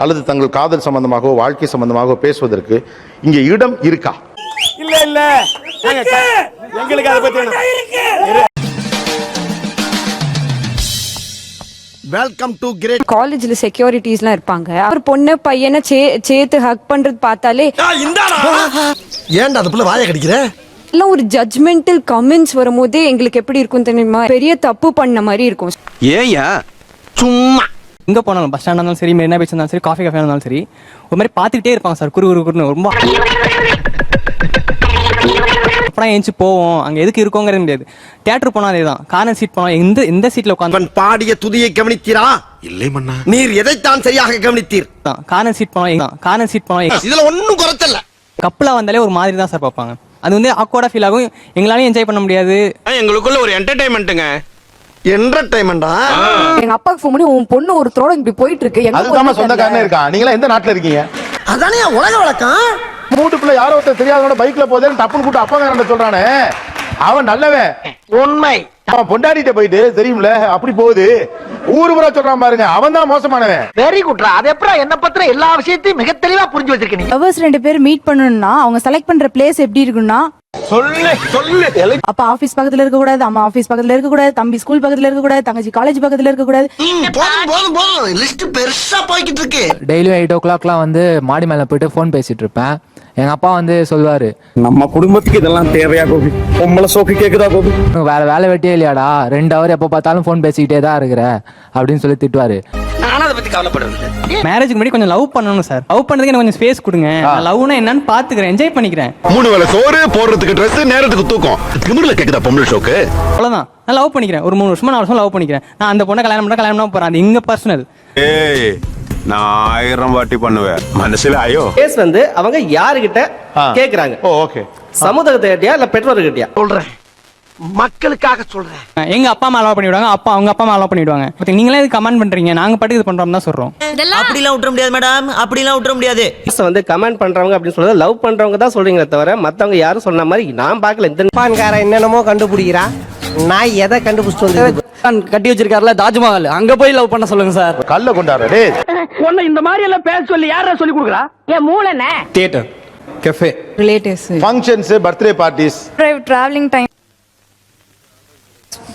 அல்லது தங்கள் காதல் சம்பந்தமாகவோ வாழ்க்கை சம்பந்தமாகவோ பேசுவதற்கு இங்கே இடம் இருக்கா? இல்ல இல்ல எங்களுக்கு அதை பத்தி வெல்கம் டு கிரேட். காலேஜ்ல செக்யூரிட்டிஸ்லாம் இருப்பாங்க. ஒரு பொண்ணு பையனை சேர்த்து ஹக் பண்றது பார்த்தாலே ஏன்டா அது புள்ள வாயை கடிக்கிற? எல்லாம் ஒரு ஜட்ஜ்மெண்டல் கமெண்ட்ஸ் வரும்போதே எங்களுக்கு எப்படி இருக்கும் தெரியுமா? பெரிய தப்பு பண்ண மாதிரி இருக்கும். ஏயா சும்மா எங்க போனாலும் பஸ் ஸ்டாண்ட் இருந்தாலும் சரி, மெரினா பீச் இருந்தாலும் சரி, காஃபி கஃபே இருந்தாலும் சரி, ஒரு மாதிரி பார்த்துக்கிட்டே இருப்பாங்க சார். குறுன்னு ரொம்ப அப்புறம் ஏஞ்சி போவோம். அங்க எதுக்கு இருக்கோங்கிறது முடியாது. தியேட்டர் போனா அதேதான். கார்னர் சீட் போனா எந்த சீட்ல உட்காந்து பாடிய துதியை கவனித்தீரா? இல்லை மன்னா. நீர் எதைத்தான் சரியாக கவனித்தீர்? கார்னர் சீட் போனா இதுல ஒண்ணும் குறைச்சல. கப்பலா வந்தாலே ஒரு மாதிரி தான் சார் பார்ப்பாங்க. அது வந்து ஆக்வர்டா ஃபீல் ஆகும். எங்களாலையும் என்ஜாய் பண்ண முடியாது. எங்களுக்குள்ள ஒரு என்டர்டைன்மெண்ட்டுங்க. என்டர்டைன்மெண்டா? எங்க அப்பாக்கு ஃபோன் பண்ணி உன் பொண்ணு ஒருத்தரோட இப்படி போயிட்டு இருக்கு. அதுக்கு சொந்தக்காரனே இருக்கா? நீங்களா எந்த நாட்டுல இருக்கீங்க? அதானே உலக வழக்கம். மூட்டுக்குள்ள யாரோ ஒருத்தர் தெரியாதவனோட பைக்ல போதேன்னு டப்புன்னு கூட்டு அப்பா சொல்றானே, அவன் நல்லவன். உண்மை. அவன் பொண்டாடிட்ட போயிட்டு தெரியும்ல அப்படி போகுது ஊரு பூரா சொல்றான் பாருங்க, அவன் தான் மோசமானவன். வெரி குட்ரா. அது எப்பறம் என்ன பத்திர எல்லா விஷயத்தையும் மிக தெளிவா புரிஞ்சு வச்சிருக்க நீ. லவர்ஸ் ரெண்டு பேர் மீட் பண்ணனும்னா அவங்க செலக்ட் பண்ற பிளேஸ் எப்படி இருக்குன்னா, சொல்லு. அப்பா ஆபீஸ் பக்கத்துல இருக்க கூடாது, அம்மா ஆபீஸ் பக்கத்துல இருக்க கூடாது, தம்பி ஸ்கூல் பக்கத்துல இருக்க கூடாது, தங்கச்சி காலேஜ் பக்கத்துல இருக்க கூடாது. போதும் லிஸ்ட் பெருசா போய்கிட்டு இருக்கு. டெய்லியும் 8 o'clock வந்து மாடி மேல போயிட்டு போன் பேசிட்டு இருப்பேன். எங்க அப்பா வந்து சொல்லுவாரு, நம்ம குடும்பத்துக்கு இதெல்லாம் தேவையா கோபி? பொம்பளை சோக்கு கேக்குதா கோபி? வேற வேலை வெட்டியே இல்லையாடா, 2 hour எப்ப பார்த்தாலும் போன் பேசிக்கிட்டே தான் இருக்கிற அப்படின்னு சொல்லி திட்டுவாரு. நானும் அதை பத்தி கவலைப்படுறது. மேரேஜ்க்கு முன்னாடி கொஞ்சம் லவ் பண்ணணும் சார். லவ் பண்ணதுக்கு எனக்கு கொஞ்சம் ஸ்பேஸ் கொடுங்க. லவ்னா என்னன்னு பாத்துக்கிறேன், என்ஜாய் பண்ணிக்கிறேன். 3 வேளை சோறு, போடுறதுக்கு ட்ரெஸ், நேரத்துக்கு தூக்கம். திமிர்ல கேக்குதா பொம்பளை ஷோக்கு? அவ்வளவுதான். நான் லவ் பண்ணிக்கிறேன். ஒரு 3 வருஷமா 4 வருஷம் லவ் பண்ணிக்கிறேன். நான் அந்த பொண்ணை கல்யாணம் பண்ண போறேன். அது எங்க பர்சனல். ஏய், நான் 1000 வாட்டி பண்ணுவேன். மனசுல ஐயோ. கேஸ் வந்து அவங்க யாருகிட்ட கேக்குறாங்க? ஓகே, சமூகத்துக்கிட்டயா இல்ல பெற்றோர்கிட்டயா? சொல்றேன், மக்களுக்காக சொல்றேன். எங்க அப்பா அம்மா அலோவ் பண்ணிடுவாங்க, அவங்க அப்பா அம்மா அலோவ் பண்ணிடுவாங்க. நீங்களே இது கமெண்ட் பண்றீங்க, நாங்க பாட்டுக்கு இது பண்றோம் தான் சொல்றோம். அப்படிலாம் விட்டுற முடியாது மேடம், அப்படிலாம் விட்டுற முடியாது. வந்து கமெண்ட் பண்றவங்க அப்படின்னு சொல்றது லவ் பண்றவங்க தான் சொல்றீங்களே தவிர மத்தவங்க யாரும் சொன்ன மாதிரி நான் பார்க்கல. இந்த பான்கார என்னென்னமோ கண்டுபிடிக்கிறா, நான் எதை கண்டுபிடிச்சிட்டு வந்து கட்டி வச்சிருக்காருல தாஜ்மஹால், அங்க போய் லவ் பண்ண சொல்லுங்க சார். கல்ல கொண்டாரு உன்னை இந்த மாதிரி எல்லாம் பேச சொல்லி யாரா சொல்லி கொடுக்குறா? ஏன் மூளைனே? Theatre, cafe, relatives, functions, birthday parties, travelling time,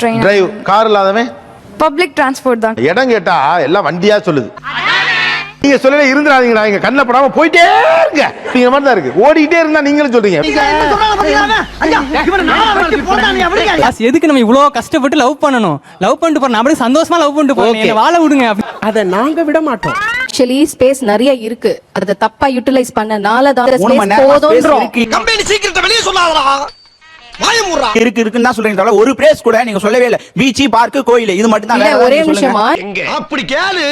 train, drive, car இல்லாதவன் பப்ளிக் டிரான்ஸ்போர்ட் தான். இடம் கேட்டா எல்லாம் வண்டியா சொல்லுது. நீங்க சொல்லல இருந்துறாதீங்கடா, இங்க கண்ண படாம போயிட்டே இருங்க. நீங்க மாதிரி தான் இருக்கு, ஓடிட்டே இருந்தா நீங்களும் சொல்றீங்க. எதுக்கு நம்ம இவ்வளவு கஷ்டப்பட்டு லவ் பண்ணணும்? லவ் பண்ணிட்டு போறோம், அப்படியே சந்தோஷமா லவ் பண்ணிட்டு போறோம். வாழ விடுங்க. அதை நாங்க விட மாட்டோம். ஆக்சுவலி ஸ்பேஸ் நிறைய இருக்கு, அத தப்பா யூட்டிலைஸ் பண்ணனால தான் ஸ்பேஸ் போதும்ன்றோம். கம்பெனி சீக்கிரத்தை வெளிய சொல்லாதடா. இருக்குன்னு தான் சொல்றீங்க. ஒரு பிளேஸ் கூட நீங்க சொல்லவே இல்ல. பீச், பார்க், கோயில் இது மட்டும் தான். ஒரே நிமிஷமா அப்படி கேளு.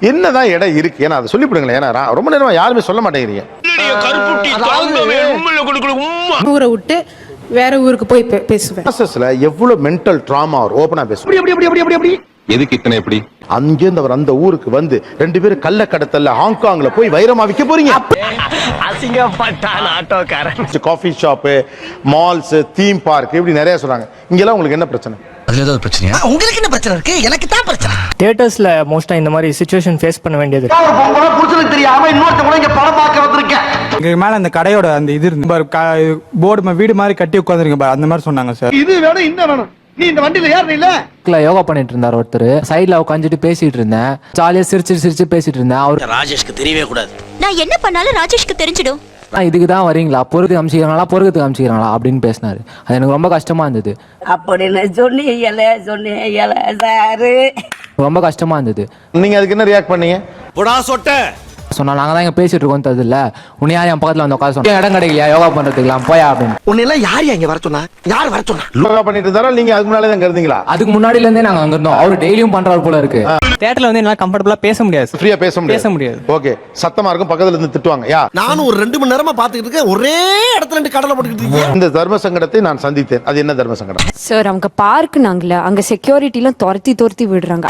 என்னதான் இடம் இருக்கு? ஏன்னா அதை சொல்லிவிடுங்களேன். ஏன்னா ரொம்ப நேரமா யாருமே சொல்ல மாட்டேங்கிறீங்க. ஊரை விட்டு வேற ஊருக்கு போய் பேசுவேன். ப்ராசஸ்ல எவ்வளவு மென்டல் ட்ராமா வரும். ஓபனா பேசுவேன். எதுக்கு இத்தனை எப்படி? அங்கேருந்து அவர் அந்த ஊருக்கு வந்து 2 பேரும் கள்ள கடத்தல ஹாங்காங்ல போய் வைரமா விற்க போறீங்க. அசிங்கப்பட்டான் ஆட்டோக்காரன். Coffee shop, malls, theme park இப்படி நிறைய சொல்றாங்க. இங்கெல்லாம் உங்களுக்கு என்ன பிரச்சனை? அதுல ஏதாவது பிரச்சனையா? உங்களுக்கு என்ன பிரச்சனை இருக்கு? எனக்கு தான் பிரச்சனை. தியேட்டர்ஸ்ல மோஸ்டா இந்த மாதிரி சிச்சுவேஷன் ஃபேஸ் பண்ண வேண்டியது. ஒரு பொம்பளை புடிச்சது தெரியாம இன்னொருத்த கூட இங்க படம் பார்க்க வந்திருக்கேன். இங்க மேல அந்த கடையோட அந்த இது இருந்து போர்டு வீடு மாதிரி கட்டி உட்கார்ந்திருங்க பாரு, அந்த மாதிரி சொன்னாங்க சார். இது வேணும், இந்த வேணும். நீ இந்த வண்டியில ஏறல இல்ல? யோகா பண்ணிட்டு இருந்தார் ஒருத்தர். சைட்ல உட்காந்துட்டு பேசிட்டு இருந்தேன். ஜாலியா சிரிச்சு பேசிட்டு இருந்தேன். அவர் ராஜேஷ்க்கு தெரியவே கூடாது. நான் என்ன பண்ணாலும் ராஜேஷ்க்கு தெரிஞ்சிடும். இதுக்கு தான் வரீங்களா, பொறுக்கு காமிச்சிக்கிறாங்களா அப்படின்னு பேசினாரு. அது எனக்கு ரொம்ப கஷ்டமா இருந்தது. அப்படின்னு சொன்னீங்க சாரு, ரொம்ப கஷ்டமா இருந்தது. நீங்க அதுக்கு என்ன ரியாக்ட் பண்ணீங்க? போடா சொட்ட சொன்னா நாங்க தான் இங்க பேசிட்டு இருக்கோம் ததுல. உன்னை யார் என் பக்கத்துல வந்து உட்கார சொன்னா? இடம் கிடைக்கலையா யோகா பண்றதுக்குலாம் போயா அப்படின்னு. உன்னை எல்லாம் யார் இங்க வர சொன்னா? யார் வர சொன்னா? யோகா பண்ணிட்டு இருந்தாரா? நீங்க அதுக்கு முன்னாலே தான் கருதுங்களா? அதுக்கு முன்னாடில இருந்தே நாங்க அங்க இருந்தோம். அவரு டெய்லியும் பண்றாரு போல இருக்கு. தியேட்டர்ல வந்து என்னால கம்ஃபர்ட்டபிளா பேச முடியாது. ஃப்ரீயா பேச முடியாது. ஓகே, சத்தமா இருக்கும், பக்கத்துல இருந்து திட்டுவாங்க. யா, நானும் ஒரு 2 மணி நேரமா பாத்துக்கிட்டு இருக்கேன். ஒரே இடத்துல 2 கடலை போட்டுக்கிட்டு இருக்கீங்க. இந்த தர்ம சங்கடத்தை நான் சந்தித்தேன். அது என்ன தர்ம சங்கடம்? சார், அவங்க பார்க்குனாங்களே, அங்க செக்யூரிட்டிலாம் துரத்தி விடுறாங்க.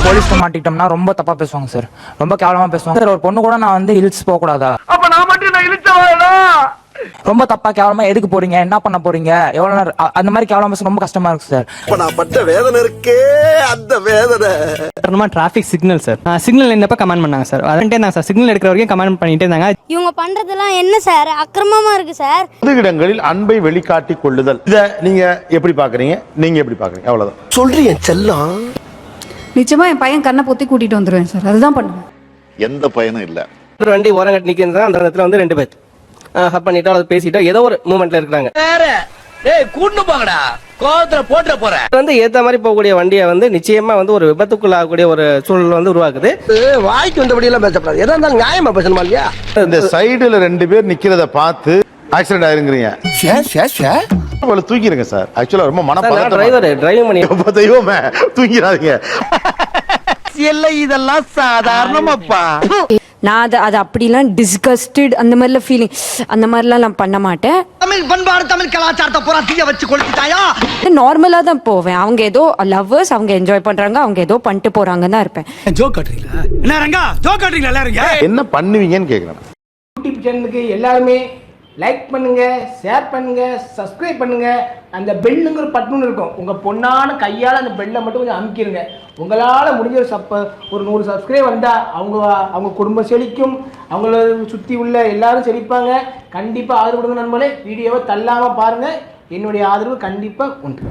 போலீஸ்ல மாட்டிக்கிட்டோம்னா ரொம்ப தப்பா பேசுவாங்க சார். ரொம்ப கேவலமா பேசுவாங்க சார். ஒரு பொண்ணு கூட நான் வந்து ஹில்ஸ் போக கூடாதா? அப்ப நான் மட்டும் நான் இழுச்சவாடா? ரொம்ப தப்பா கேவலமா எதுக்கு போறீங்க, என்ன பண்ண போறீங்க, எவ்வளவு நேரம் அந்த மாதிரி கேவலமா பேச ரொம்ப கஷ்டமா இருக்கு சார். இப்ப நான் பட்ட வேதனை இருக்கே, அந்த வேதனை. டிராஃபிக் சிக்னல் சார், சிக்னல் என்னப்ப கமெண்ட் பண்ணாங்க சார். அதன்ட்டே இருந்தாங்க சார், சிக்னல் எடுக்கிற வரைக்கும் கமெண்ட் பண்ணிட்டே இருந்தாங்க. இவங்க பண்றதெல்லாம் என்ன சார் அக்கிரமமா இருக்கு சார். பொது இடங்களில் அன்பை வெளிக்காட்டி கொள்ளுதல், இத நீங்க எப்படி பாக்குறீங்க? நீங்க எப்படி பாக்குறீங்க? அவ்வளவுதான் சொல்றீங்க செல்லம். நிச்சயமா என் பையன் கண்ணை பொத்தி கூட்டிட்டு வந்துருவேன் சார். அதுதான் பண்ணுவேன். எந்த பயனும் இல்ல. ஒரு வண்டி ஓரம் கட்டி நிக்கிறதா அந்த இடத்துல வந்து ரெண்டு பேர் ஹப் பண்ணிட்டோ அல்லது பேசிட்டோ ஏதோ ஒரு மூமெண்ட்ல இருக்காங்க. ஏய் கூட்டு போங்கடா, கோவத்துல போட்டுற போற. வந்து ஏத்த மாதிரி போகக்கூடிய வண்டியை வந்து நிச்சயமா வந்து ஒரு விபத்துக்குள்ளாகக்கூடிய ஒரு சூழல் வந்து உருவாக்குது. வாய்க்கு வந்தபடி எல்லாம் பேசப்படாது. எதா இருந்தாலும் நியாயமா பேசணுமா இல்லையா? இந்த சைடுல ரெண்டு பேர் நிக்கிறத பார்த்து ஆக்சிடென்ட் ஆயிருங்கிறீங்க. தூக்கிடுங்க சார். ஆக்சுவலா ரொம்ப மனப்பதட்டம். டிரைவர் டிரைவிங் பண்ணி தெய்வமே தூங்கிறாதீங்க. இதெல்லாம் சாதாரணமாப்பா. நான் அது அப்படிலாம் டிஸ்கஸ்டட் அந்த மாதிரிலாம் ஃபீலிங் அந்த மாதிரிலாம் நான் பண்ண மாட்டேன். தமிழ் பண்பாடு தமிழ் கலாச்சாரத்தை பூரா தீய வச்சு கொளுத்திட்டாயா? நார்மலா தான் போவேன். அவங்க ஏதோ லவ்வர்ஸ், அவங்க என்ஜாய் பண்றாங்க, அவங்க ஏதோ பண்ணிட்டு போறாங்கன்னு தான் இருப்பேன். ஜோக் காட்டுறீங்களா? என்ன ரங்கா ஜோக் காட்டுறீங்களா எல்லாரும்? என்ன பண்ணுவீங்கன்னு கேக்குறேன். யூடியூப் சேனலுக்கு எல்லாருமே லைக் பண்ணுங்க, ஷேர் பண்ணுங்க, சப்ஸ்கிரைப் பண்ணுங்க. அந்த பெல்லுங்கிற பட்டன் இருக்கும், உங்க பொண்ணான கையால அந்த பெல்லை மட்டும் கொஞ்சம் அமுக்கிடுங்க. உங்களால முடிஞ்ச ஒரு 100 சப்ஸ்கிரைப் வந்தா அவங்க குடும்பம் செழிக்கும், அவங்கள சுத்தி உள்ள எல்லாரும் செழிப்பாங்க. கண்டிப்பா ஆதரவு கொடுங்க நண்பர்களே. வீடியோவை தள்ளாம பாருங்க. என்னுடைய ஆதரவு கண்டிப்பா உண்டு.